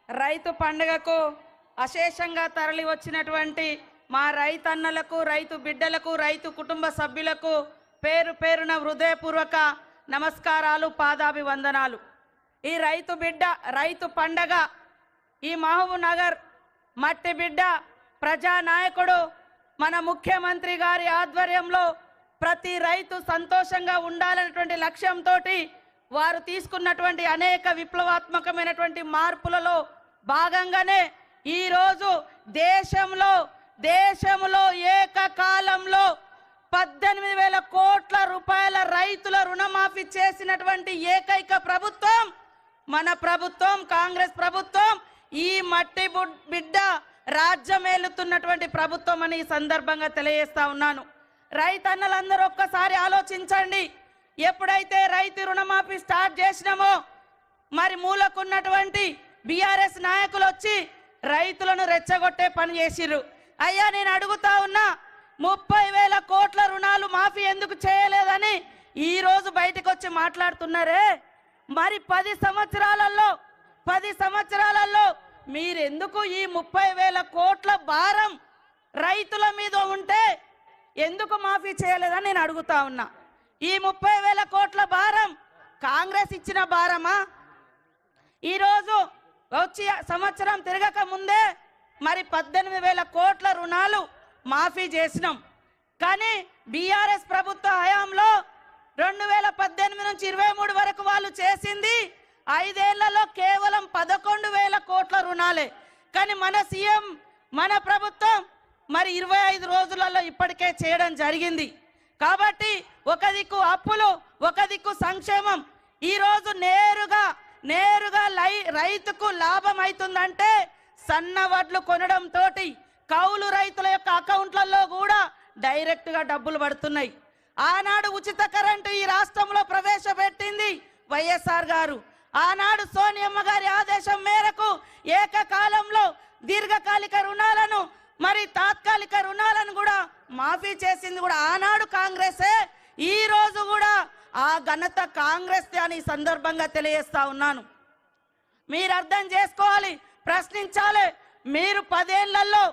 రైతు పండుగకు అశేషంగా తరలి వచ్చినటువంటి మా రైతన్నలకు, రైతు బిడ్డలకు, రైతు కుటుంబ సభ్యులకు పేరు పేరున హృదయపూర్వక నమస్కారాలు, పాదాభివందనాలు. ఈ రైతు బిడ్డ, రైతు పండగ, ఈ మహబూబ్ నగర్ మట్టి బిడ్డ, ప్రజానాయకుడు మన ముఖ్యమంత్రి గారి ఆధ్వర్యంలో ప్రతి రైతు సంతోషంగా ఉండాలనేటువంటి లక్ష్యంతో వారు తీసుకున్నటువంటి అనేక విప్లవాత్మకమైనటువంటి మార్పులలో భాగంగానే ఈరోజు దేశంలో ఏకకాలంలో 18,000 కోట్ల రూపాయల రైతుల రుణమాఫీ చేసినటువంటి ఏకైక ప్రభుత్వం మన ప్రభుత్వం, కాంగ్రెస్ ప్రభుత్వం. ఈ మట్టి బిడ్డ రాజ్యమేలుతున్నటువంటి ప్రభుత్వం అని ఈ సందర్భంగా తెలియజేస్తా ఉన్నాను. రైతన్నలందరూ ఒక్కసారి ఆలోచించండి. ఎప్పుడైతే రైతు రుణమాఫీ స్టార్ట్ చేసినామో మరి మూలకున్నటువంటి బీఆర్ఎస్ నాయకులు వచ్చి రైతులను రెచ్చగొట్టే పని చేసిర్రు. అయ్యా, నేను అడుగుతా ఉన్నా, 30,000 కోట్ల రుణాలు మాఫీ ఎందుకు చేయలేదని ఈ రోజు బయటకు వచ్చి మాట్లాడుతున్నారే. మరి 10 సంవత్సరాలలో మీరెందుకు ఈ 30,000 కోట్ల భారం రైతుల మీద ఉంటే ఎందుకు మాఫీ చేయలేదని నేను అడుగుతా ఉన్నా. ఈ 30,000 కోట్ల భారం కాంగ్రెస్ ఇచ్చిన భారమా? ఈరోజు వచ్చి సంవత్సరం తిరగక ముందే మరి 18,000 కోట్ల రుణాలు మాఫీ చేసినాం. కానీ బీఆర్ఎస్ ప్రభుత్వ హయాంలో 2018 నుంచి 23 వరకు వాళ్ళు చేసింది 5 ఏళ్లలో కేవలం 11,000 కోట్ల రుణాలే. కానీ మన సీఎం, మన ప్రభుత్వం మరి 25 రోజులలో ఇప్పటికే చేయడం జరిగింది. కాబట్టి ఒక దిక్కు అప్పులు, ఒక దిక్కు సంక్షేమం. ఈరోజు నేరుగా రైతుకు లాభం అవుతుందంటే సన్న వడ్లు కొనడంతో కౌలు రైతుల యొక్క అకౌంట్లలో కూడా డైరెక్ట్గా డబ్బులు పడుతున్నాయి. ఆనాడు ఉచిత కరెంటు ఈ రాష్ట్రంలో ప్రవేశపెట్టింది వైఎస్ఆర్ గారు. ఆనాడు సోనియమ్మ గారి ఆదేశం మేరకు ఏకకాలంలో దీర్ఘకాలిక రుణాలను మరి తాత్కాలిక రుణాలను కూడా మాఫీ చేసింది కూడా ఆనాడు కాంగ్రెసే. ఈ రోజు కూడా ఆ ఘనత కాంగ్రెస్ అని సందర్భంగా తెలియజేస్తా ఉన్నాను. మీరు అర్థం చేసుకోవాలి, ప్రశ్నించాలి. మీరు 10 ఏళ్లలో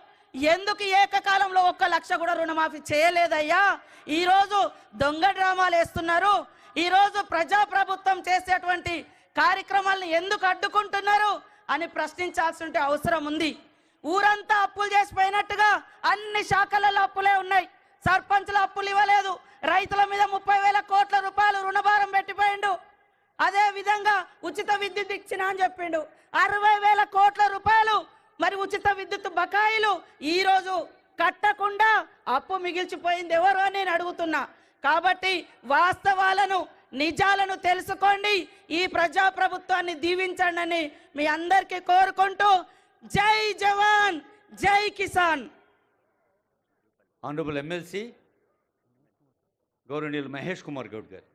ఎందుకు ఏకకాలంలో 1 లక్ష కూడా రుణమాఫీ చేయలేదయ్యా? ఈరోజు దొంగ డ్రామాలు వేస్తున్నారు. ఈరోజు ప్రజాప్రభుత్వం చేసేటువంటి కార్యక్రమాలను ఎందుకు అడ్డుకుంటున్నారు అని ప్రశ్నించాల్సిన అవసరం ఉంది. ఊరంతా అప్పులు చేసిపోయినట్టుగా అన్ని శాఖలలో అప్పులే ఉన్నాయి. సర్పంచ్ల అప్పులు ఇవ్వలేదు, రైతుల మీద 30,000 కోట్ల రూపాయలు రుణభారం పెట్టిపోయిండు. అదే విధంగా ఉచిత విద్యుత్ ఇచ్చిన అని చెప్పిండు. 60,000 కోట్ల రూపాయలు మరి ఉచిత విద్యుత్ బకాయిలు ఈ రోజు కట్టకుండా అప్పు మిగిల్చిపోయింది ఎవరు అని నేను అడుగుతున్నా. కాబట్టి వాస్తవాలను, నిజాలను తెలుసుకోండి. ఈ ప్రజాప్రభుత్వాన్ని దీవించండి అని మీ అందరికీ కోరుకుంటూ, జై జవాన్, జై కిసాన్. ఆనరబుల్ ఎమ్మెల్సీ గౌరవనీయులు మహేష్ కుమార్ గౌడ్ గారు.